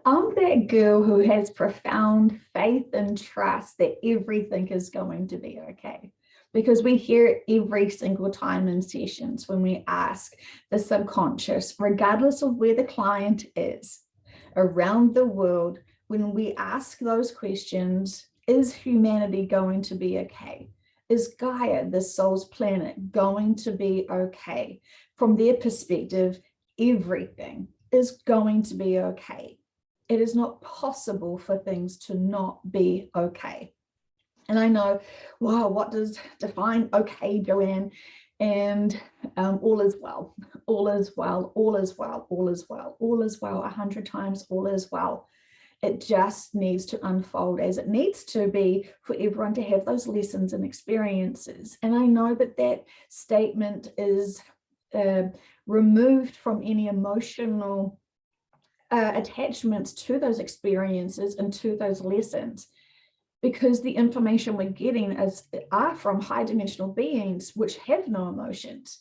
I'm that girl who has profound faith and trust that everything is going to be okay. Because we hear it every single time in sessions when we ask the subconscious, regardless of where the client is around the world, when we ask those questions, is humanity going to be okay? Is Gaia, the soul's planet, going to be okay? From their perspective, everything is going to be okay. It is not possible for things to not be okay. And I know, wow, what does define okay, Joanne? And all is well, all is well, all is well, all is well, all is well, 100 times, all is well. It just needs to unfold as it needs to be for everyone to have those lessons and experiences. And I know that that statement is removed from any emotional attachments to those experiences and to those lessons, because the information we're getting are from high dimensional beings which have no emotions.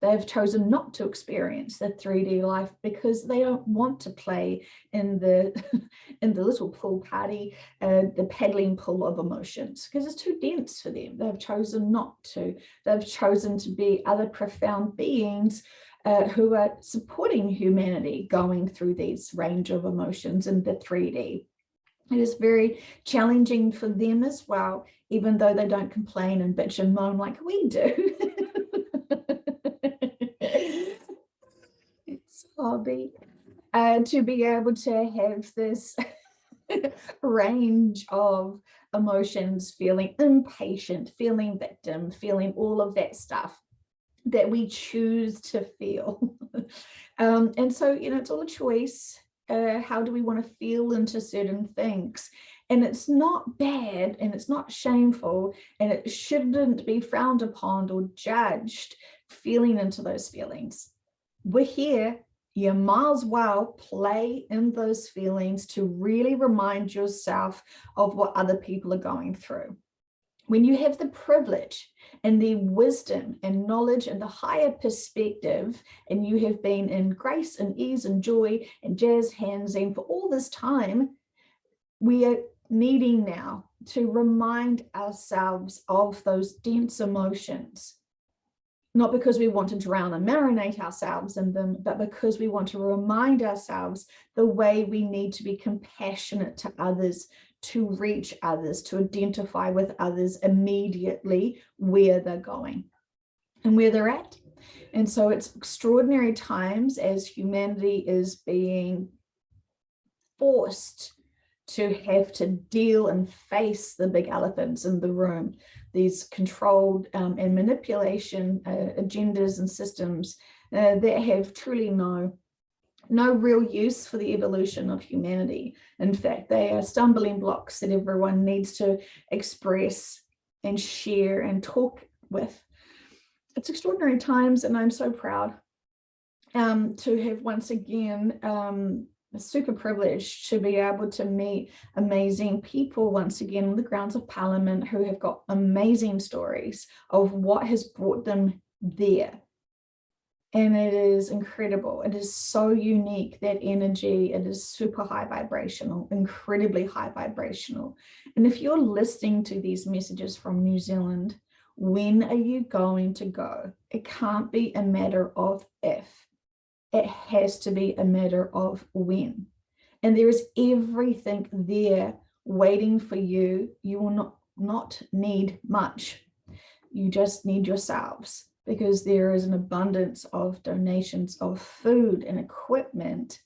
They've chosen not to experience the 3D life because they don't want to play in the in the little pool party, the paddling pool of emotions, because it's too dense for them. They've chosen not to. They've chosen to be other profound beings who are supporting humanity going through these range of emotions in the 3D. It is very challenging for them as well, even though they don't complain and bitch and moan like we do. It's a hobby. To be able to have this range of emotions, feeling impatient, feeling victim, feeling all of that stuff that we choose to feel. And so, it's all a choice. How do we want to feel into certain things? And it's not bad and it's not shameful and it shouldn't be frowned upon or judged feeling into those feelings. We're here. You might as well play in those feelings to really remind yourself of what other people are going through. When you have the privilege and the wisdom and knowledge and the higher perspective, and you have been in grace and ease and joy and jazz hands, and for all this time, we are needing now to remind ourselves of those dense emotions, not because we want to drown and marinate ourselves in them, but because we want to remind ourselves the way we need to be compassionate to others, to reach others, to identify with others immediately where they're going and where they're at. And so it's extraordinary times as humanity is being forced to have to deal and face the big elephants in the room, these controlled and manipulation agendas and systems that have truly no real use for the evolution of humanity. In fact, they are stumbling blocks that everyone needs to express and share and talk with. It's extraordinary times, and I'm so proud to have once again super privileged to be able to meet amazing people once again on the grounds of Parliament who have got amazing stories of what has brought them there. And it is incredible. It is so unique, that energy. It is super high vibrational, incredibly high vibrational. And if you're listening to these messages from New Zealand, when are you going to go? It can't be a matter of if. It has to be a matter of when. And there is everything there waiting for you. You will not need much. You just need yourselves, because there is an abundance of donations of food and equipment.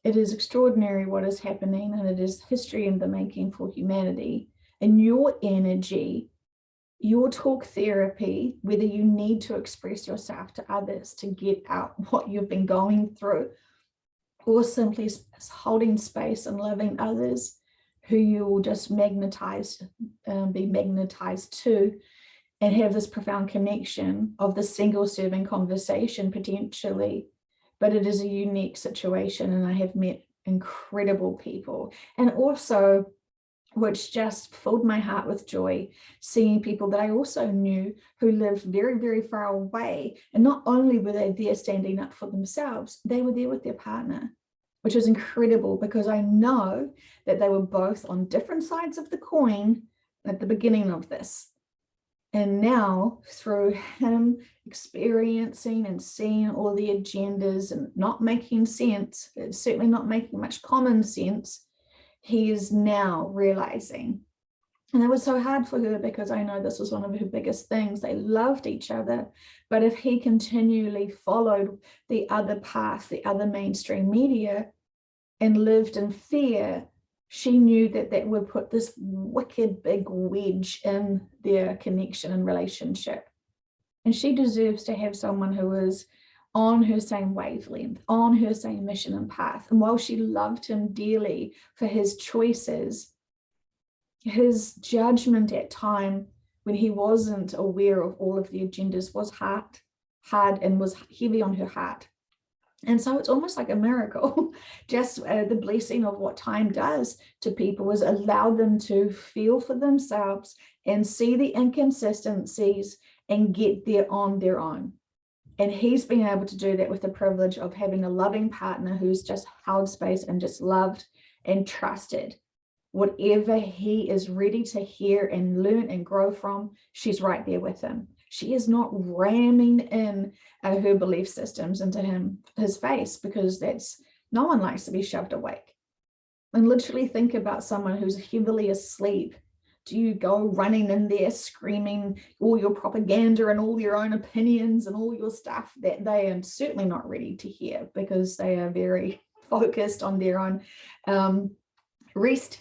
It is extraordinary what is happening, and it is history in the making for humanity. And your energy, your talk therapy, whether you need to express yourself to others to get out what you've been going through, or simply holding space and loving others who you will just be magnetized to, and have this profound connection of the single serving conversation potentially. But it is a unique situation, and I have met incredible people. And also, which just filled my heart with joy, seeing people that I also knew who lived very, very far away. And not only were they there standing up for themselves, they were there with their partner. which is incredible because I know that they were both on different sides of the coin at the beginning of this. And now through him experiencing and seeing all the agendas and not making sense, it's certainly not making much common sense, he is now realizing. And it was so hard for her because I know this was one of her biggest things. They loved each other, but if he continually followed the other path, the other mainstream media, and lived in fear, she knew that that would put this wicked big wedge in their connection and relationship. And she deserves to have someone who is on her same wavelength, on her same mission and path. And while she loved him dearly for his choices, his judgment at time when he wasn't aware of all of the agendas was hard and was heavy on her heart. And so it's almost like a miracle. Just the blessing of what time does to people is allow them to feel for themselves and see the inconsistencies and get there on their own. And he's been able to do that with the privilege of having a loving partner who's just held space and just loved and trusted. Whatever he is ready to hear and learn and grow from, she's right there with him. She is not ramming in her belief systems into his face, because no one likes to be shoved awake. And literally think about someone who's heavily asleep. Do you go running in there screaming all your propaganda and all your own opinions and all your stuff that they are certainly not ready to hear, because they are very focused on their own rest.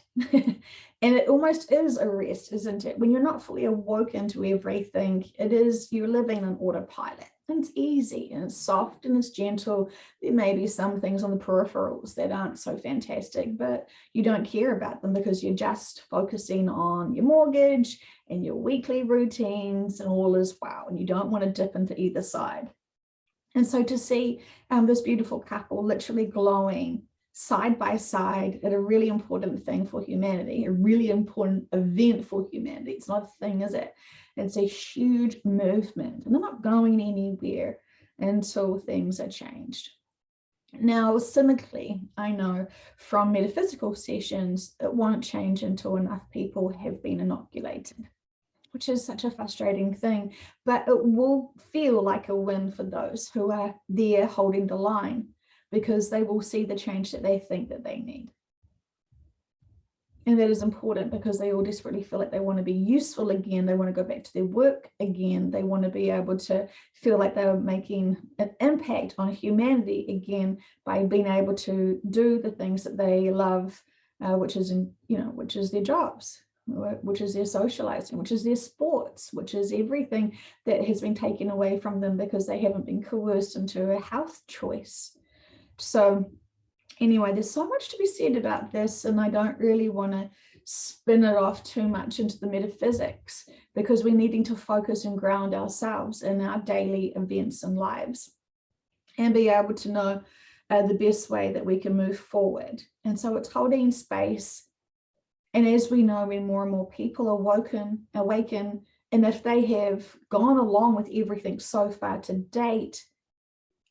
And it almost is a rest, isn't it? When you're not fully awoken to everything, you're living on autopilot. And it's easy and it's soft and it's gentle. There may be some things on the peripherals that aren't so fantastic, but you don't care about them because you're just focusing on your mortgage and your weekly routines, and all is well. And you don't want to dip into either side. And so to see this beautiful couple literally glowing side by side at a really important thing for humanity, a really important event for humanity. It's not a thing, is it? It's a huge movement, and they're not going anywhere until things are changed. Now, similarly, I know from metaphysical sessions, it won't change until enough people have been inoculated, which is such a frustrating thing, but it will feel like a win for those who are there holding the line, because they will see the change that they think that they need. And that is important because they all desperately feel like they want to be useful again. They want to go back to their work again. They want to be able to feel like they're making an impact on humanity again by being able to do the things that they love, which is their jobs, which is their socializing, which is their sports, which is everything that has been taken away from them because they haven't been coerced into a health choice. So anyway, there's so much to be said about this, and I don't really want to spin it off too much into the metaphysics, because we're needing to focus and ground ourselves in our daily events and lives and be able to know the best way that we can move forward. And so it's holding space. And as we know, when more and more people awaken, and if they have gone along with everything so far to date,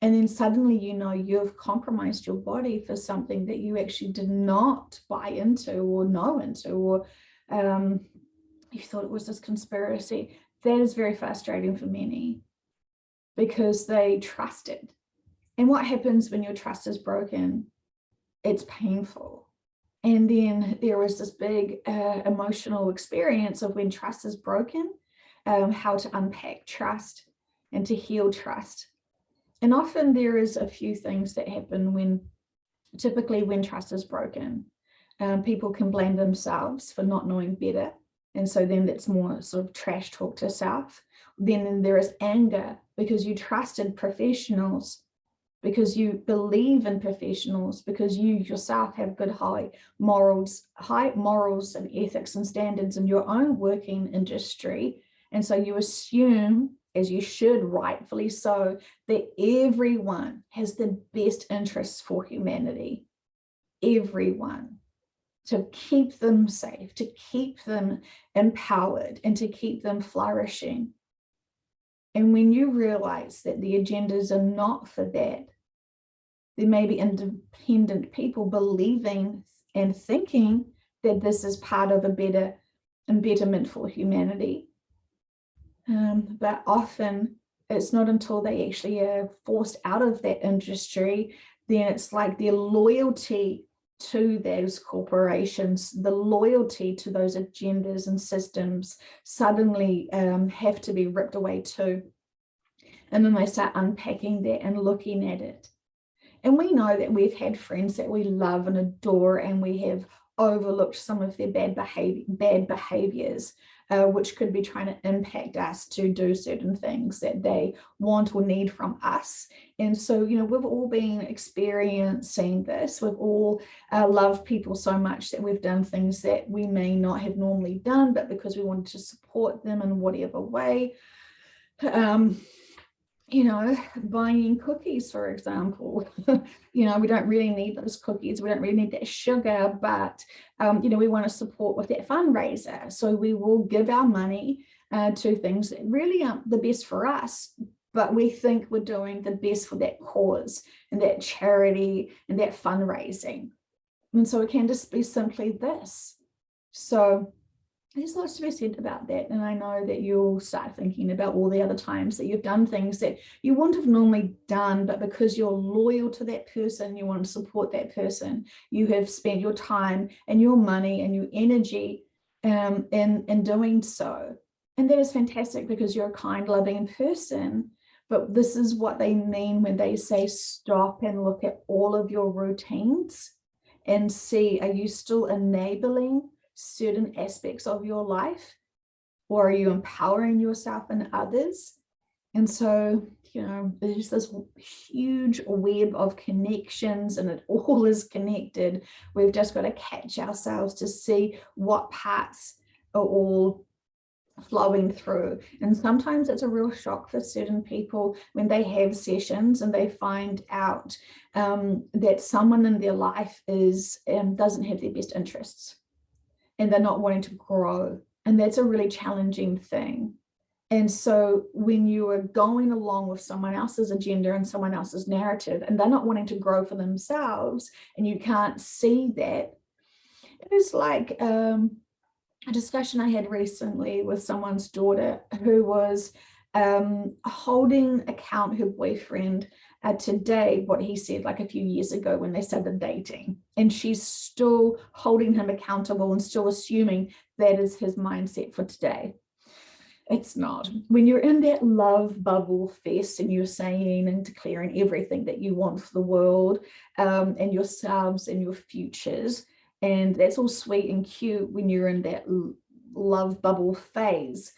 and then suddenly, you've compromised your body for something that you actually did not buy into or know into, or you thought it was this conspiracy. That is very frustrating for many, because they trusted. And what happens when your trust is broken? It's painful. And then there was this big emotional experience of when trust is broken, how to unpack trust and to heal trust. And often there is a few things that happen typically when trust is broken. People can blame themselves for not knowing better. And so then that's more sort of trash talk to self. Then there is anger because you trusted professionals, because you believe in professionals, because you yourself have good high morals and ethics and standards in your own working industry. And so you assume, as you should, rightfully so, that everyone has the best interests for humanity. Everyone. To keep them safe, to keep them empowered, and to keep them flourishing. And when you realize that the agendas are not for that, there may be independent people believing and thinking that this is part of a better betterment for humanity. But often it's not until they actually are forced out of that industry, then it's like their loyalty to those corporations, the loyalty to those agendas and systems suddenly have to be ripped away too. And then they start unpacking that and looking at it. And we know that we've had friends that we love and adore, and we have overlooked some of their bad behaviors, which could be trying to impact us to do certain things that they want or need from us. And so, you know, we've all been experiencing this. We've all loved people so much that we've done things that we may not have normally done, but because we wanted to support them in whatever way. You know, buying cookies, for example, you know, we don't really need those cookies. We don't really need that sugar, but, you know, we want to support with that fundraiser. So we will give our money to things that really aren't the best for us, but we think we're doing the best for that cause and that charity and that fundraising. And so it can just be simply this. So there's lots to be said about that. And I know that you'll start thinking about all the other times that you've done things that you wouldn't have normally done, but because you're loyal to that person, you want to support that person, you have spent your time and your money and your energy in doing so. And that is fantastic because you're a kind, loving person. But this is what they mean when they say stop and look at all of your routines and see, are you still enabling certain aspects of your life, or are you empowering yourself and others? And so, you know, there's this huge web of connections and it all is connected. We've just got to catch ourselves to see what parts are all flowing through. And sometimes it's a real shock for certain people when they have sessions and they find out that someone in their life doesn't have their best interests, and they're not wanting to grow. And that's a really challenging thing. And so when you are going along with someone else's agenda and someone else's narrative, and they're not wanting to grow for themselves, and you can't see that, it was like a discussion I had recently with someone's daughter who was holding account her boyfriend today, what he said like a few years ago when they started dating, and she's still holding him accountable and still assuming that is his mindset for today. It's not. When you're in that love bubble fest and you're saying and declaring everything that you want for the world and yourselves and your futures, and that's all sweet and cute when you're in that love bubble phase,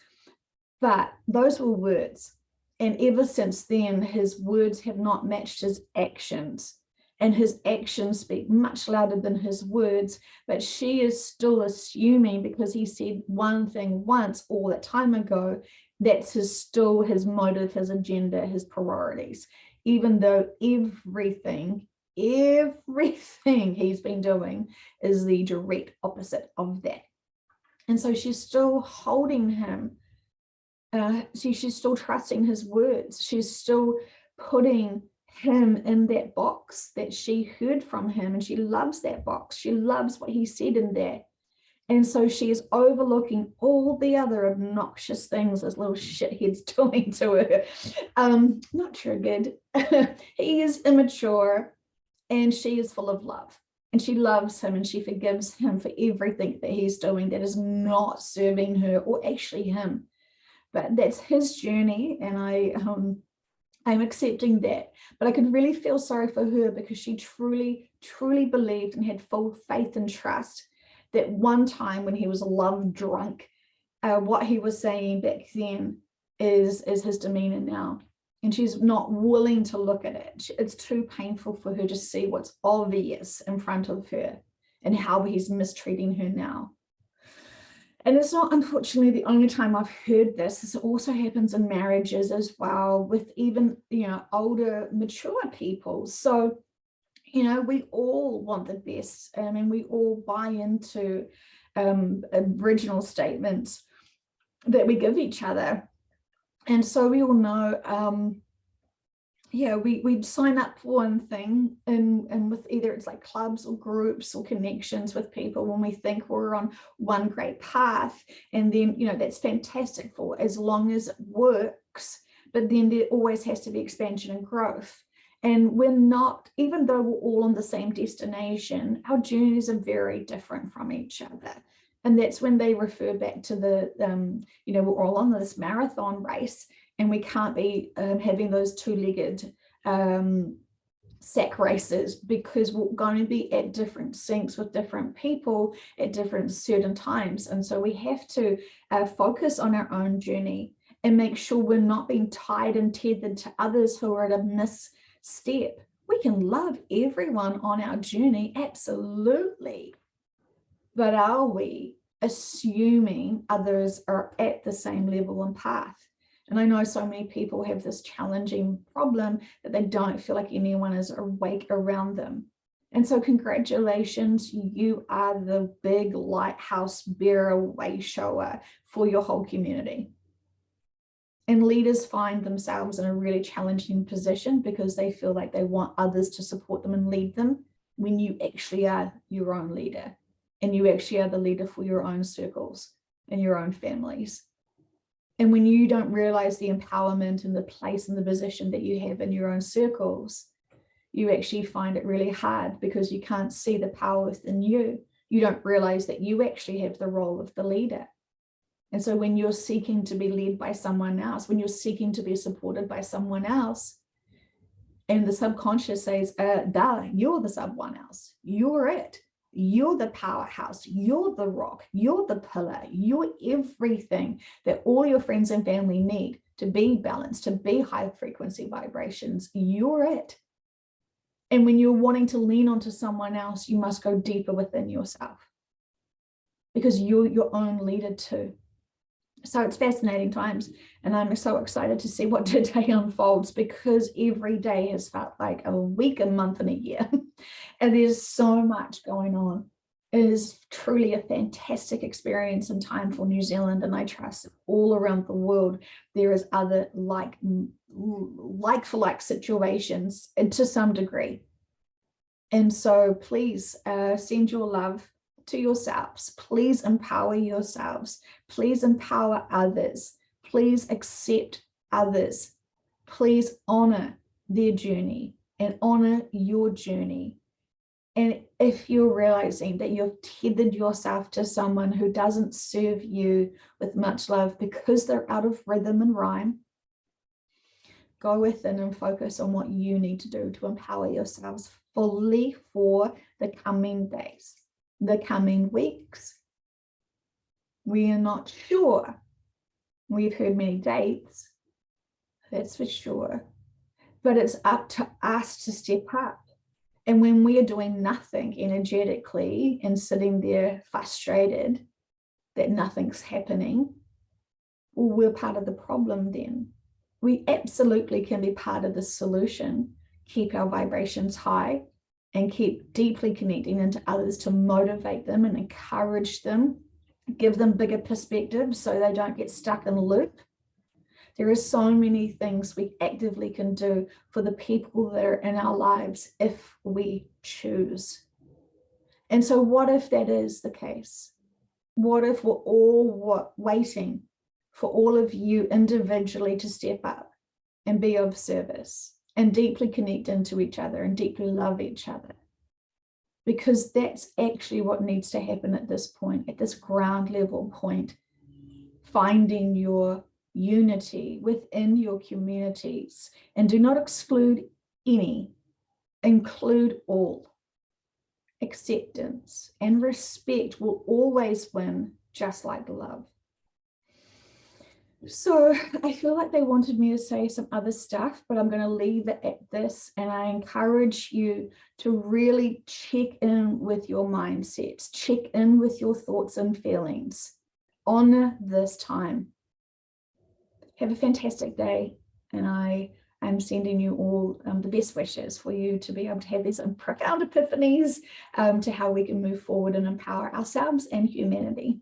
but those were words. And ever since then, his words have not matched his actions. And his actions speak much louder than his words. But she is still assuming, because he said one thing once all that time ago, that's still his motive, his agenda, his priorities. Even though everything he's been doing is the direct opposite of that. And so she's still holding him. She's still trusting his words. She's still putting him in that box that she heard from him, and she loves that box. She loves what he said in there. And so she is overlooking all the other obnoxious things this little shithead's doing to her. Not triggered. He is immature, and she is full of love. And she loves him, and she forgives him for everything that he's doing that is not serving her or actually him. But that's his journey, and I'm accepting that. But I could really feel sorry for her because she truly, truly believed and had full faith and trust that one time when he was love drunk, what he was saying back then is his demeanor now. And she's not willing to look at it. It's too painful for her to see what's obvious in front of her and how he's mistreating her now. And it's not, unfortunately, the only time I've heard this. This also happens in marriages as well, with even, you know, older, mature people. So, you know, we all want the best. I mean, we all buy into original statements that we give each other. And so we all know yeah, we'd sign up for one thing, and with either it's like clubs or groups or connections with people when we think we're on one great path, and then, you know, that's fantastic for as long as it works, but then there always has to be expansion and growth. And we're not, even though we're all on the same destination, our journeys are very different from each other. And that's when they refer back to the, you know, we're all on this marathon race, and we can't be having those two-legged sack races, because we're going to be at different sinks with different people at different certain times. And so we have to focus on our own journey and make sure we're not being tied and tethered to others who are at a misstep. We can love everyone on our journey, absolutely. But are we assuming others are at the same level and path? And I know so many people have this challenging problem that they don't feel like anyone is awake around them. And so congratulations, you are the big lighthouse bearer, way shower for your whole community. And leaders find themselves in a really challenging position because they feel like they want others to support them and lead them, when you actually are your own leader, and you actually are the leader for your own circles and your own families. And when you don't realize the empowerment and the place and the position that you have in your own circles, you actually find it really hard because you can't see the power within you. You don't realize that you actually have the role of the leader. And so when you're seeking to be led by someone else, when you're seeking to be supported by someone else, and the subconscious says, duh, you're the someone else, you're it. You're the powerhouse, you're the rock, you're the pillar, you're everything that all your friends and family need to be balanced, to be high frequency vibrations. You're it. And when you're wanting to lean onto someone else, you must go deeper within yourself, because you're your own leader too. So it's fascinating times, and I'm so excited to see what today unfolds, because every day has felt like a week, a month, and a year. And there's so much going on. It is truly a fantastic experience and time for New Zealand, and I trust all around the world there is other like for like situations, and to some degree. And so please send your love to yourselves. Please empower yourselves. Please empower others. Please accept others. Please honor their journey and honor your journey. And if you're realizing that you've tethered yourself to someone who doesn't serve you with much love because they're out of rhythm and rhyme, go within and focus on what you need to do to empower yourselves fully for the coming days, the coming weeks. We are not sure. We've heard many dates, that's for sure. But it's up to us to step up. And when we are doing nothing energetically and sitting there frustrated that nothing's happening, well, we're part of the problem then. We absolutely can be part of the solution, keep our vibrations high, and keep deeply connecting into others to motivate them and encourage them, give them bigger perspectives so they don't get stuck in a loop. There are so many things we actively can do for the people that are in our lives if we choose. And so what if that is the case? What if we're all waiting for all of you individually to step up and be of service and deeply connect into each other and deeply love each other? Because that's actually what needs to happen at this point, at this ground level point, finding your unity within your communities, and do not exclude any, include all. Acceptance and respect will always win, just like love. So I feel like they wanted me to say some other stuff, but I'm going to leave it at this. And I encourage you to really check in with your mindsets, check in with your thoughts and feelings. Honor this time. Have a fantastic day. And I am sending you all the best wishes for you to be able to have these profound epiphanies to how we can move forward and empower ourselves and humanity.